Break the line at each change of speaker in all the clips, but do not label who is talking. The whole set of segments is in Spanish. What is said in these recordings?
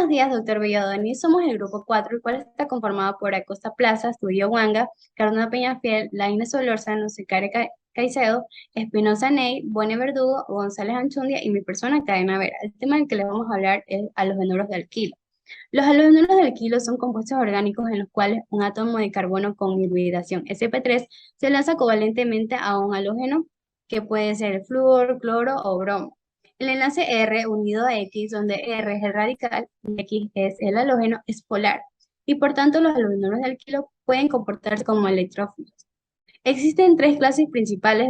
Buenos días, doctor Belladoni. Somos el grupo 4, el cual está conformado por Acosta Plaza, Estudio Wanga, Carolina Peñafiel, Laínez Solórzano, Sicare Caicedo, Espinosa Ney, Bone Verdugo, González Anchundia y mi persona, Cadena Vera. El tema del que le vamos a hablar es halogenuros de alquilo. Los halogenuros de alquilo son compuestos orgánicos en los cuales un átomo de carbono con hibridación sp3 se lanza covalentemente a un halógeno que puede ser flúor, cloro o bromo. El enlace R unido a X, donde R es el radical y X es el halógeno, es polar, y por tanto los halogenuros de alquilo pueden comportarse como electrófilos. Existen tres clases principales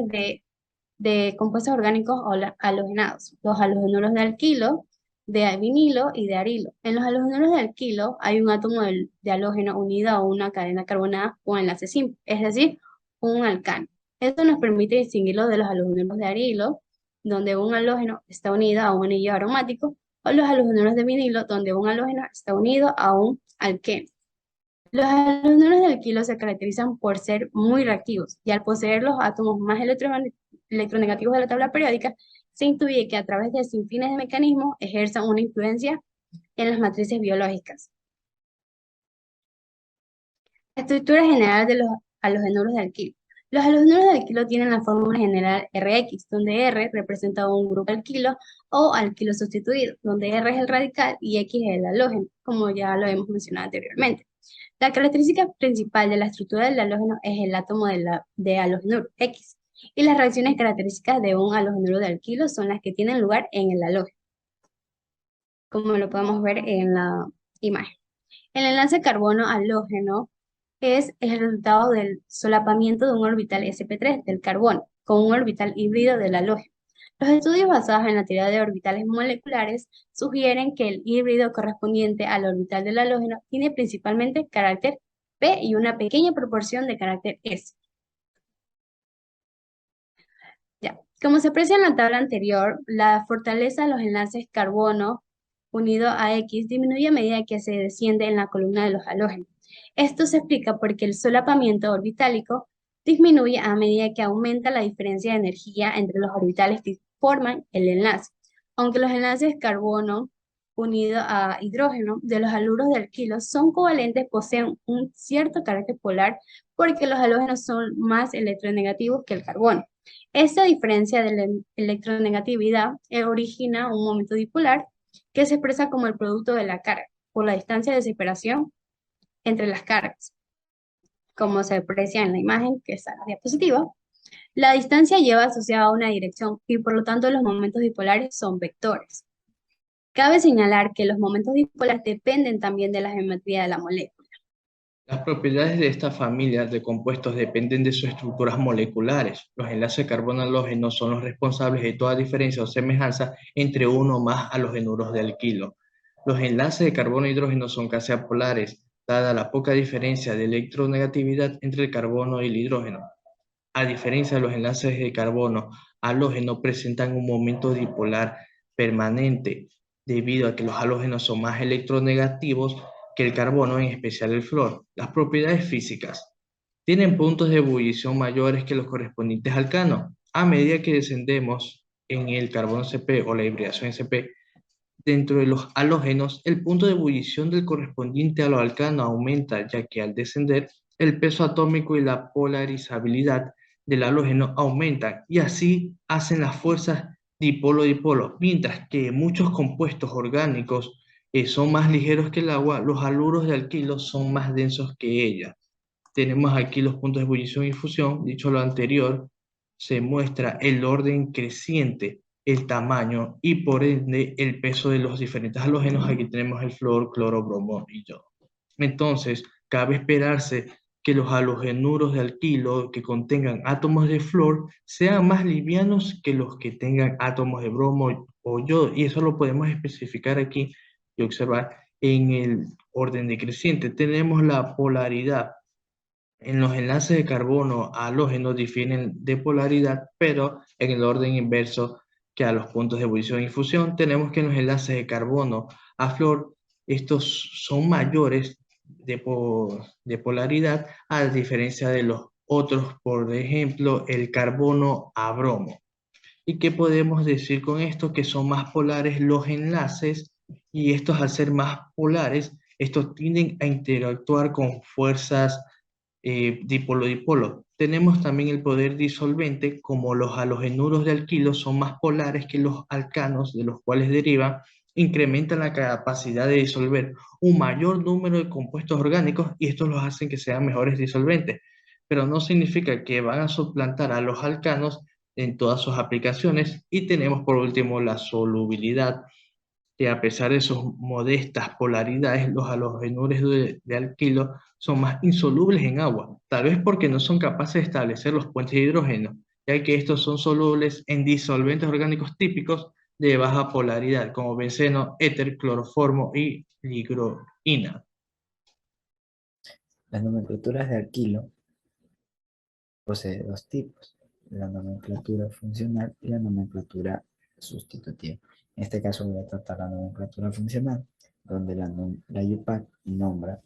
de compuestos orgánicos halogenados: los halogenuros de alquilo, de vinilo y de arilo. En los halogenuros de alquilo hay un átomo de halógeno unido a una cadena carbonada o enlace simple, es decir, un alcano. Esto nos permite distinguirlo de los halogenuros de arilo, donde un halógeno está unido a un anillo aromático, o los halogenuros de vinilo, donde un halógeno está unido a un alqueno. Los halogenuros de alquilo se caracterizan por ser muy reactivos y al poseer los átomos más electronegativos de la tabla periódica, se intuye que a través de sin fines de mecanismos ejerzan una influencia en las matrices biológicas. La estructura general de los halogenuros de alquilo. Los halogenuros de alquilo tienen la fórmula general Rx, donde R representa un grupo alquilo o alquilo sustituido, donde R es el radical y X es el halógeno, como ya lo hemos mencionado anteriormente. La característica principal de la estructura del halógeno es el átomo de halogenuro X, y las reacciones características de un halogenuro de alquilo son las que tienen lugar en el halógeno, como lo podemos ver en la imagen. El enlace carbono-halógeno es el resultado del solapamiento de un orbital sp3 del carbono con un orbital híbrido del halógeno. Los estudios basados en la teoría de orbitales moleculares sugieren que el híbrido correspondiente al orbital del halógeno tiene principalmente carácter P y una pequeña proporción de carácter S. Ya. Como se aprecia en la tabla anterior, la fortaleza de los enlaces carbono unido a X disminuye a medida que se desciende en la columna de los halógenos. Esto se explica porque el solapamiento orbitálico disminuye a medida que aumenta la diferencia de energía entre los orbitales que forman el enlace. Aunque los enlaces carbono unido a hidrógeno de los haluros de alquilo son covalentes, poseen un cierto carácter polar porque los halógenos son más electronegativos que el carbono. Esta diferencia de la electronegatividad origina un momento dipolar que se expresa como el producto de la carga por la distancia de separación entre las cargas, como se aprecia en la imagen que está en la diapositiva. La distancia lleva asociada a una dirección y por lo tanto los momentos dipolares son vectores. Cabe señalar que los momentos dipolares dependen también de la geometría de la molécula.
Las propiedades de esta familia de compuestos dependen de sus estructuras moleculares. Los enlaces carbono-halógeno son los responsables de toda diferencia o semejanza entre uno o más halogenuros de alquilo. Los enlaces de carbono-hidrógeno son casi apolares, dada la poca diferencia de electronegatividad entre el carbono y el hidrógeno. A diferencia de los enlaces de carbono, halógeno presentan un momento dipolar permanente, debido a que los halógenos son más electronegativos que el carbono, en especial el flúor. Las propiedades físicas. Tienen puntos de ebullición mayores que los correspondientes al alcano. A medida que descendemos en el carbono Cp o la hibridación Cp, dentro de los halógenos, el punto de ebullición del correspondiente a los alcanos aumenta, ya que al descender, el peso atómico y la polarizabilidad del halógeno aumentan, y así hacen las fuerzas dipolo-dipolo. Mientras que muchos compuestos orgánicos son más ligeros que el agua, los haluros de alquilo son más densos que ella. Tenemos aquí los puntos de ebullición y fusión. Dicho lo anterior, se muestra el orden creciente, el tamaño y por ende el peso de los diferentes halógenos. Aquí tenemos el flúor, cloro, bromo y yodo. Entonces, cabe esperarse que los halogenuros de alquilo que contengan átomos de flúor sean más livianos que los que tengan átomos de bromo o yodo. Y eso lo podemos especificar aquí y observar en el orden decreciente. Tenemos la polaridad. En los enlaces de carbono a halógenos difieren de polaridad, pero en el orden inverso que a los puntos de ebullición y fusión, tenemos que en los enlaces de carbono a flúor, estos son mayores de polaridad, a diferencia de los otros, por ejemplo, el carbono a bromo. ¿Y qué podemos decir con esto? Que son más polares los enlaces Y estos al ser más polares, estos tienden a interactuar con fuerzas dipolo-dipolo. Tenemos también el poder disolvente, como los halogenuros de alquilo son más polares que los alcanos, de los cuales derivan, incrementan la capacidad de disolver un mayor número de compuestos orgánicos y estos los hacen que sean mejores disolventes. Pero no significa que van a suplantar a los alcanos en todas sus aplicaciones. Y tenemos por último la solubilidad, que a pesar de sus modestas polaridades, los halogenuros de alquilo son más insolubles en agua, tal vez porque no son capaces de establecer los puentes de hidrógeno, ya que estos son solubles en disolventes orgánicos típicos de baja polaridad, como benceno, éter, cloroformo y ligroína.
Las nomenclaturas de alquilo posee dos tipos, la nomenclatura funcional y la nomenclatura sustitutiva. En este caso voy a tratar la nomenclatura funcional, donde la UPAC nombra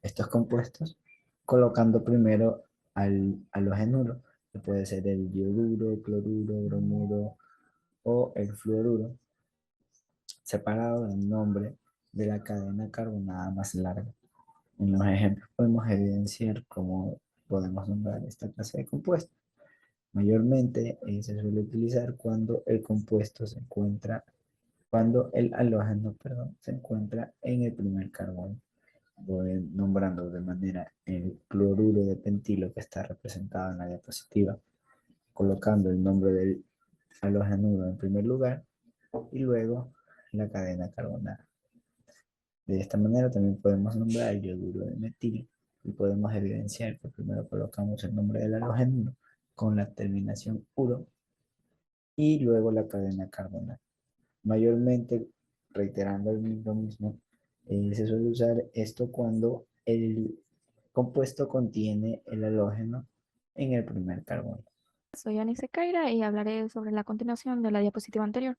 estos compuestos colocando primero al halogenuro, que puede ser el dioduro, cloruro, bromuro o el fluoruro, separado del nombre de la cadena carbonada más larga. En los ejemplos podemos evidenciar cómo podemos nombrar esta clase de compuestos. Mayormente se suele utilizar cuando el compuesto se encuentra, cuando el halógeno, perdón, se encuentra en el primer carbono. Voy nombrando de manera el cloruro de pentilo que está representado en la diapositiva, colocando el nombre del halogenuro en primer lugar y luego la cadena carbonada. De esta manera también podemos nombrar el yoduro de metil y podemos evidenciar que primero colocamos el nombre del halógeno con la terminación uro y luego la cadena carbonada. Mayormente, reiterando lo mismo, se suele usar esto cuando el compuesto contiene el halógeno en el primer carbono.
Soy Anice Caira y hablaré sobre la continuación de la diapositiva anterior.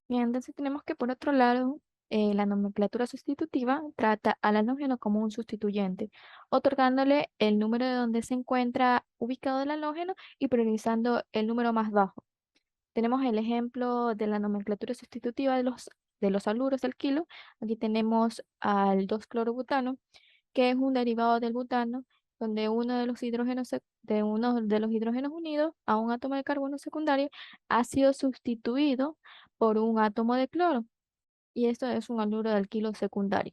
Bien, entonces tenemos que por otro lado, la nomenclatura sustitutiva trata al halógeno como un sustituyente, otorgándole el número de donde se encuentra ubicado el halógeno y priorizando el número más bajo. Tenemos el ejemplo de la nomenclatura sustitutiva de los haluros del kilo. Aquí tenemos al 2-clorobutano, que es un derivado del butano, donde uno de los hidrógenos unidos a un átomo de carbono secundario ha sido sustituido por un átomo de cloro, y esto es un haluro de alquilo secundario.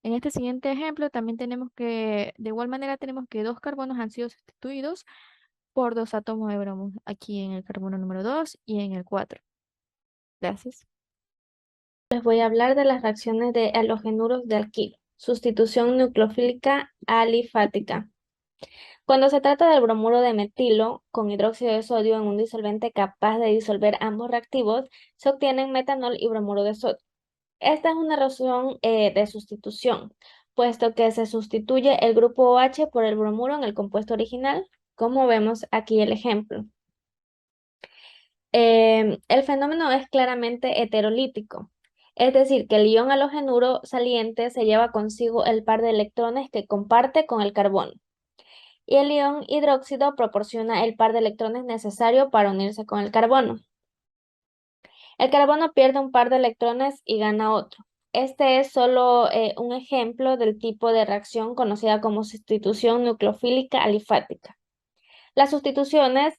En este siguiente ejemplo también tenemos que, de igual manera, tenemos que dos carbonos han sido sustituidos por dos átomos de bromo, aquí en el carbono número 2 y en el 4. Gracias.
Les voy a hablar de las reacciones de halogenuros de alquilo. Sustitución nucleofílica alifática. Cuando se trata del bromuro de metilo con hidróxido de sodio en un disolvente capaz de disolver ambos reactivos, se obtienen metanol y bromuro de sodio. Esta es una reacción de sustitución, puesto que se sustituye el grupo OH por el bromuro en el compuesto original, como vemos aquí el ejemplo. El fenómeno es claramente heterolítico, es decir, que el ion halogenuro saliente se lleva consigo el par de electrones que comparte con el carbono, y el ion hidróxido proporciona el par de electrones necesario para unirse con el carbono. El carbono pierde un par de electrones y gana otro. Este es solo un ejemplo del tipo de reacción conocida como sustitución nucleofílica alifática. Las sustituciones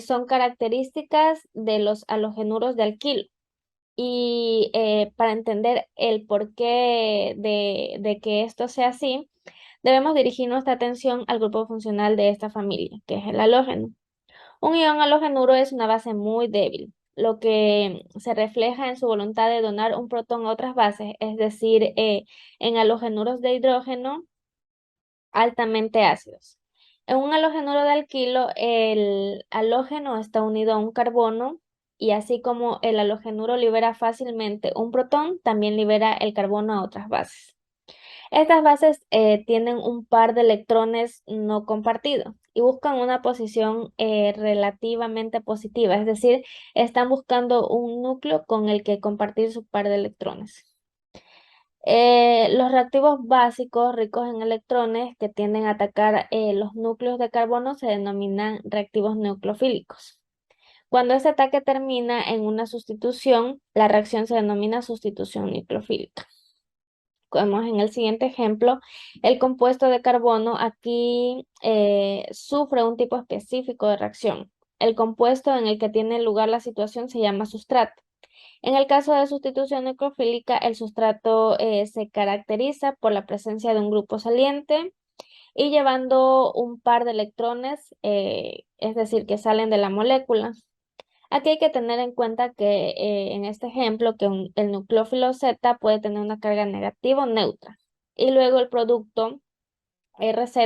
son características de los halogenuros de alquilo. Y para entender el porqué de que esto sea así, debemos dirigir nuestra atención al grupo funcional de esta familia, que es el halógeno. Un ion halogenuro es una base muy débil, lo que se refleja en su voluntad de donar un protón a otras bases, es decir, en halogenuros de hidrógeno altamente ácidos. En un halogenuro de alquilo, el halógeno está unido a un carbono y así como el halogenuro libera fácilmente un protón, también libera el carbono a otras bases. Estas bases tienen un par de electrones no compartidos y buscan una posición relativamente positiva, es decir, están buscando un núcleo con el que compartir su par de electrones. Los reactivos básicos ricos en electrones que tienden a atacar los núcleos de carbono se denominan reactivos nucleofílicos.
Cuando este ataque termina en una sustitución, la reacción se denomina sustitución nucleofílica. Como en el siguiente ejemplo, el compuesto de carbono aquí sufre un tipo específico de reacción. El compuesto en el que tiene lugar la situación se llama sustrato. En el caso de sustitución nucleofílica, el sustrato se caracteriza por la presencia de un grupo saliente y llevando un par de electrones, es decir, que salen de la molécula. Aquí hay que tener en cuenta que en este ejemplo que el nucleófilo Z puede tener una carga negativa o neutra. Y luego el producto RZ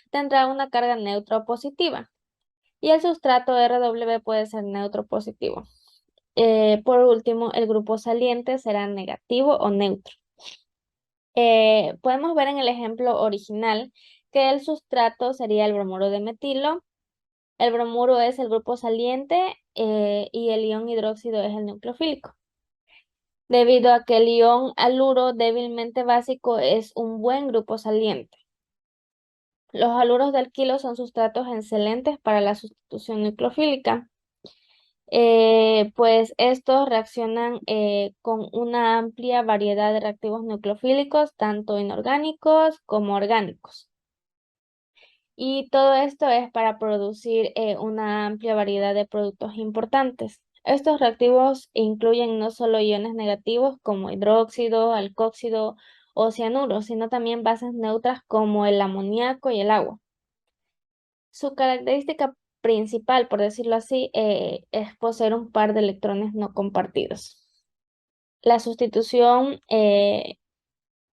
tendrá una carga neutra o positiva. Y el sustrato RW puede ser neutro o positivo. Por último, el grupo saliente será negativo o neutro. Podemos ver en el ejemplo original que el sustrato sería el bromuro de metilo. El bromuro es el grupo saliente y el ion hidróxido es el nucleofílico. Debido a que el ion haluro débilmente básico es un buen grupo saliente. Los haluros de alquilo son sustratos excelentes para la sustitución nucleofílica. Pues estos reaccionan con una amplia variedad de reactivos nucleofílicos, tanto inorgánicos como orgánicos. Y todo esto es para producir una amplia variedad de productos importantes. Estos reactivos incluyen no solo iones negativos como hidróxido, alcoxido o cianuro, sino también bases neutras como el amoníaco y el agua. Su característica principal, por decirlo así, es poseer un par de electrones no compartidos. La sustitución,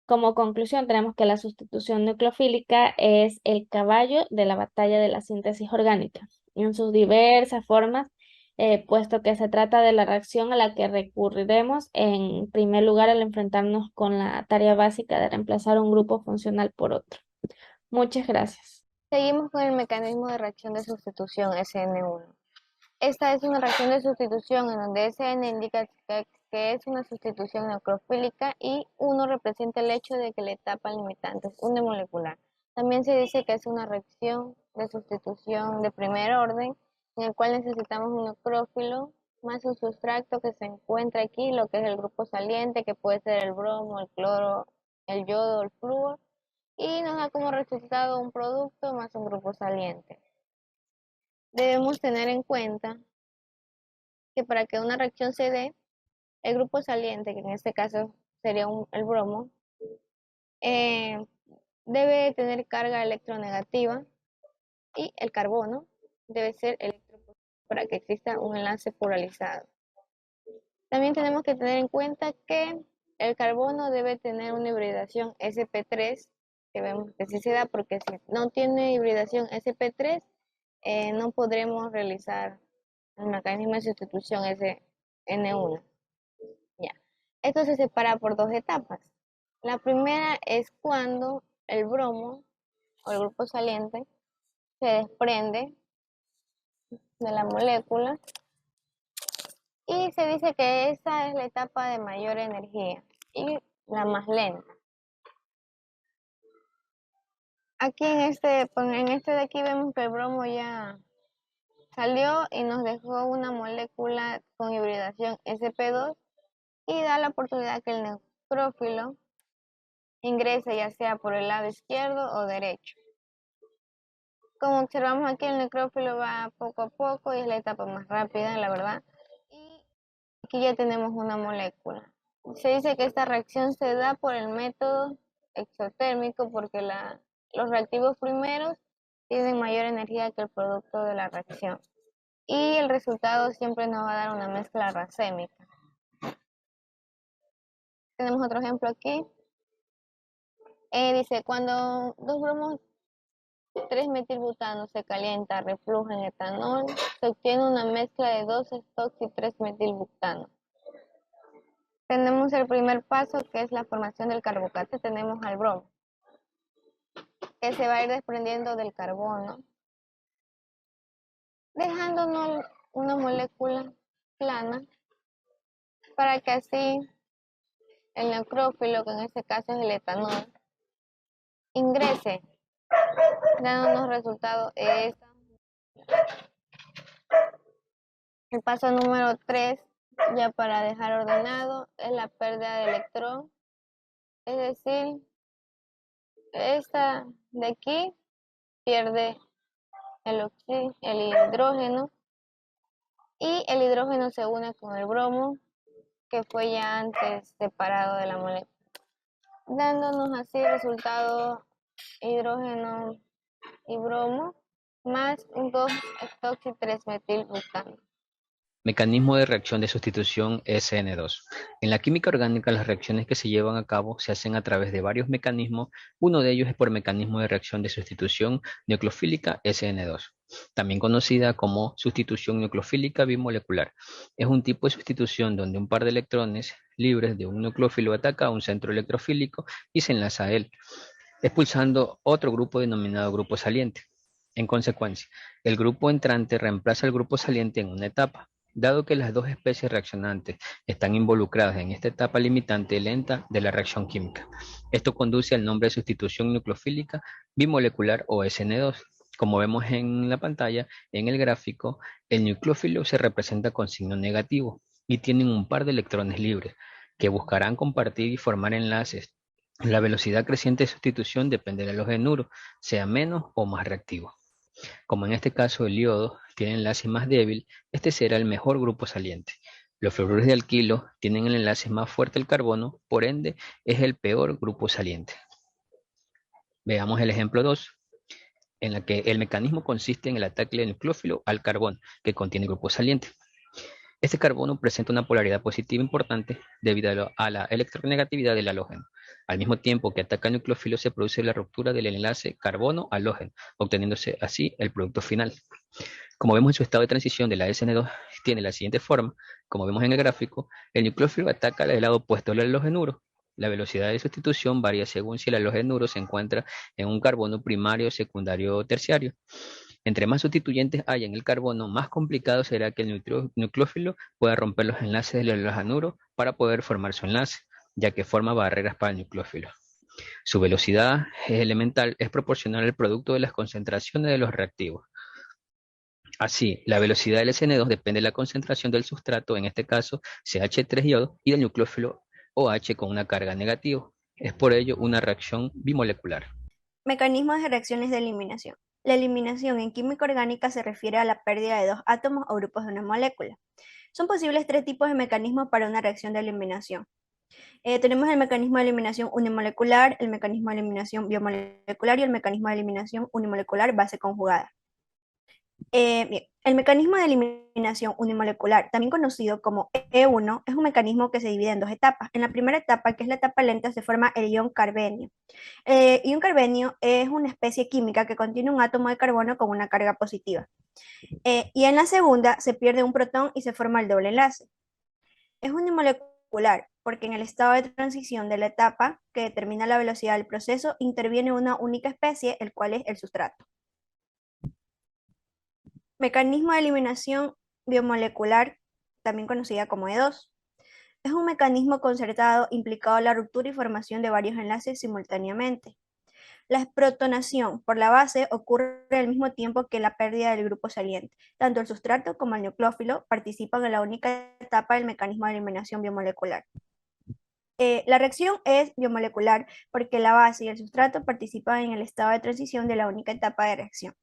como conclusión, tenemos que la sustitución nucleofílica es el caballo de la batalla de la síntesis orgánica, en sus diversas formas, puesto que se trata de la reacción a la que recurriremos en primer lugar al enfrentarnos con la tarea básica de reemplazar un grupo funcional por otro. Muchas gracias.
Seguimos con el mecanismo de reacción de sustitución SN1. Esta es una reacción de sustitución en donde SN indica que es una sustitución nucleofílica y 1 representa el hecho de que la etapa limitante es unimolecular. También se dice que es una reacción de sustitución de primer orden en el cual necesitamos un nucleófilo más un sustrato que se encuentra aquí, lo que es el grupo saliente, que puede ser el bromo, el cloro, el yodo, el flúor, y nos da como resultado un producto más un grupo saliente. Debemos tener en cuenta que para que una reacción se dé, el grupo saliente, que en este caso sería el bromo, debe tener carga electronegativa y el carbono debe ser electropositivo para que exista un enlace polarizado. También tenemos que tener en cuenta que el carbono debe tener una hibridación sp3, que vemos que sí se da porque si no tiene hibridación sp3, no podremos realizar el mecanismo de sustitución SN1. Ya. Esto se separa por dos etapas. La primera es cuando el bromo o el grupo saliente se desprende de la molécula y se dice que esa es la etapa de mayor energía y la más lenta. Aquí en este de aquí vemos que el bromo ya salió y nos dejó una molécula con hibridación sp2 y da la oportunidad que el neutrófilo ingrese ya sea por el lado izquierdo o derecho. Como observamos aquí, el neutrófilo va poco a poco y es la etapa más rápida, la verdad. Y aquí ya tenemos una molécula. Se dice que esta reacción se da por el método exotérmico porque los reactivos primeros tienen mayor energía que el producto de la reacción. Y el resultado siempre nos va a dar una mezcla racémica. Tenemos otro ejemplo aquí. Dice, cuando dos bromos 3-metilbutano se calienta, refluja en etanol, se obtiene una mezcla de 2-estox y 3-metilbutano. Tenemos el primer paso que es la formación del carbocato. Tenemos al bromo, que se va a ir desprendiendo del carbono, dejándonos una molécula plana para que así el neutrófilo, que en este caso es el etanol, ingrese, dándonos resultado esta. El paso número 3, ya para dejar ordenado, es la pérdida de electrón. Es decir, esta de aquí pierde el hidrógeno y el hidrógeno se une con el bromo que fue ya antes separado de la molécula, dándonos así resultado hidrógeno y bromo más un 2-etoxi-3-metilbutano.
Mecanismo de reacción de sustitución SN2. En la química orgánica, las reacciones que se llevan a cabo se hacen a través de varios mecanismos. Uno de ellos es por mecanismo de reacción de sustitución nucleofílica SN2, también conocida como sustitución nucleofílica bimolecular. Es un tipo de sustitución donde un par de electrones libres de un nucleófilo ataca a un centro electrofílico y se enlaza a él, expulsando otro grupo denominado grupo saliente. En consecuencia, el grupo entrante reemplaza al grupo saliente en una etapa. Dado que las dos especies reaccionantes están involucradas en esta etapa limitante lenta de la reacción química, esto conduce al nombre de sustitución nucleofílica bimolecular o SN2. Como vemos en la pantalla, en el gráfico, el nucleófilo se representa con signo negativo y tienen un par de electrones libres que buscarán compartir y formar enlaces. La velocidad creciente de sustitución depende del halogenuro, sea menos o más reactivo. Como en este caso el yodo tiene enlace más débil, este será el mejor grupo saliente. Los fluoruros de alquilo tienen el enlace más fuerte al carbono, por ende es el peor grupo saliente. Veamos el ejemplo 2, en la que el mecanismo consiste en el ataque del nucleófilo al carbón, que contiene grupo saliente. Este carbono presenta una polaridad positiva importante debido a la electronegatividad del halógeno. Al mismo tiempo que ataca el nucleófilo, se produce la ruptura del enlace carbono-halógeno, obteniéndose así el producto final. Como vemos en su estado de transición de la SN2, tiene la siguiente forma. Como vemos en el gráfico, el nucleófilo ataca el lado opuesto al halogenuro. La velocidad de sustitución varía según si el halogenuro se encuentra en un carbono primario, secundario o terciario. Entre más sustituyentes haya en el carbono, más complicado será que el nucleófilo pueda romper los enlaces del halogenuro para poder formar su enlace, ya que forma barreras para el nucleófilo. Su velocidad elemental es proporcional al producto de las concentraciones de los reactivos. Así, la velocidad del SN2 depende de la concentración del sustrato, en este caso CH3 yodo, y del nucleófilo OH con una carga negativa. Es por ello una reacción bimolecular.
Mecanismos de reacciones de eliminación. La eliminación en química orgánica se refiere a la pérdida de dos átomos o grupos de una molécula. Son posibles tres tipos de mecanismos para una reacción de eliminación. Tenemos el mecanismo de eliminación unimolecular, el mecanismo de eliminación biomolecular y el mecanismo de eliminación unimolecular base conjugada. Bien, el mecanismo de eliminación unimolecular, también conocido como E1, es un mecanismo que se divide en dos etapas. En la primera etapa, que es la etapa lenta, se forma el ion carbenio. Ion carbenio es una especie química que contiene un átomo de carbono con una carga positiva. Y en la segunda se pierde un protón y se forma el doble enlace. Es unimolecular porque en el estado de transición de la etapa que determina la velocidad del proceso interviene una única especie, el cual es el sustrato. Mecanismo de eliminación biomolecular, también conocida como E2. Es un mecanismo concertado implicado en la ruptura y formación de varios enlaces simultáneamente. La protonación por la base ocurre al mismo tiempo que la pérdida del grupo saliente. Tanto el sustrato como el nucleófilo participan en la única etapa del mecanismo de eliminación biomolecular. La reacción es biomolecular porque la base y el sustrato participan en el estado de transición de la única etapa de reacción.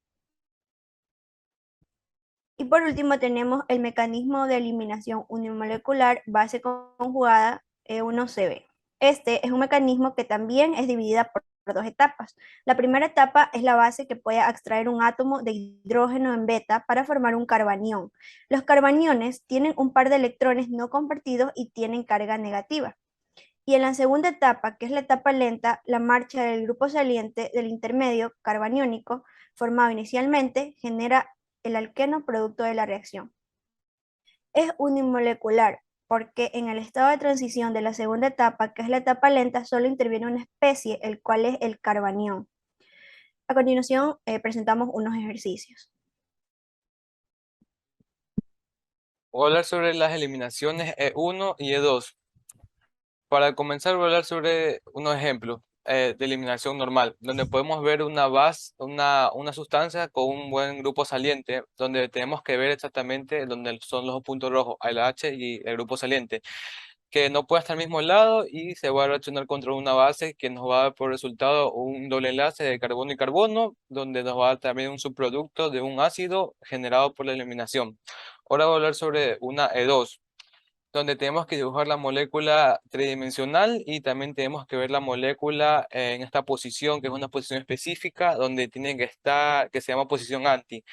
Y por último tenemos el mecanismo de eliminación unimolecular base conjugada E1CB. Este es un mecanismo que también es dividida por dos etapas. La primera etapa es la base que puede extraer un átomo de hidrógeno en beta para formar un carbanión. Los carbaniones tienen un par de electrones no compartidos y tienen carga negativa. Y en la segunda etapa, que es la etapa lenta, la marcha del grupo saliente del intermedio carbaniónico formado inicialmente genera el alqueno producto de la reacción. Es unimolecular porque en el estado de transición de la segunda etapa, que es la etapa lenta, solo interviene una especie, el cual es el carbanión. A continuación, presentamos unos ejercicios.
Voy a hablar sobre las eliminaciones E1 y E2. Para comenzar, voy a hablar sobre unos ejemplos. de eliminación normal, donde podemos ver una base, una sustancia con un buen grupo saliente, donde tenemos que ver exactamente dónde son los puntos rojos, el H y el grupo saliente, que no puede estar al mismo lado y se va a reaccionar contra una base que nos va a dar por resultado un doble enlace de carbono y carbono, donde nos va a dar también un subproducto de un ácido generado por la eliminación. Ahora voy a hablar sobre una E2, donde tenemos que dibujar la molécula tridimensional y también tenemos que ver la molécula en esta posición, que es una posición específica, donde tiene que estar, que se llama posición anti.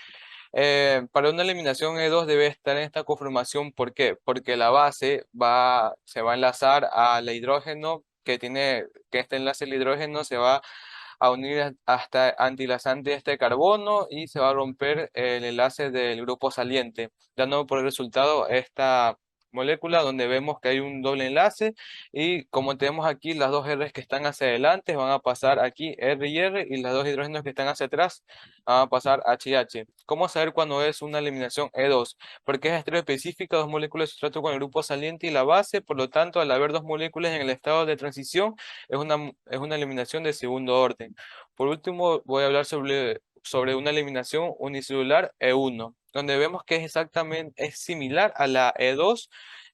Para una eliminación E2 debe estar en esta conformación. ¿Por qué? Porque la base se va a enlazar al hidrógeno que este enlace del hidrógeno se va a unir hasta antilazante este carbono y se va a romper el enlace del grupo saliente, dando por resultado esta molécula donde vemos que hay un doble enlace y como tenemos aquí las dos R's que están hacia adelante van a pasar aquí R y R y las dos hidrógenos que están hacia atrás van a pasar H y H. ¿Cómo saber cuando es una eliminación E2? Porque es estero específica, dos moléculas de sustrato con el grupo saliente y la base, por lo tanto al haber dos moléculas en el estado de transición es una eliminación de segundo orden. Por último voy a hablar sobre una eliminación unicelular E1, donde vemos que es similar a la E2,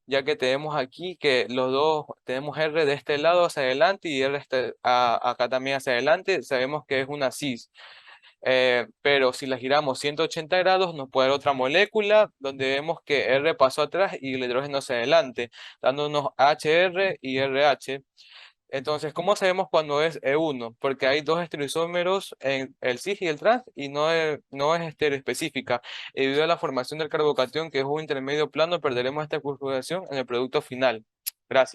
ya que tenemos aquí que los dos, tenemos R de este lado hacia adelante y R acá también hacia adelante, sabemos que es una cis. Pero si la giramos 180 grados nos puede dar otra molécula donde vemos que R pasó atrás y el hidrógeno hacia adelante, dándonos HR y RH. Entonces, ¿cómo sabemos cuando es E1? Porque hay dos estereoisómeros en el cis y el trans y no es estereoespecífica. Y debido a la formación del carbocatión, que es un intermedio plano, perderemos esta configuración en el producto final. Gracias.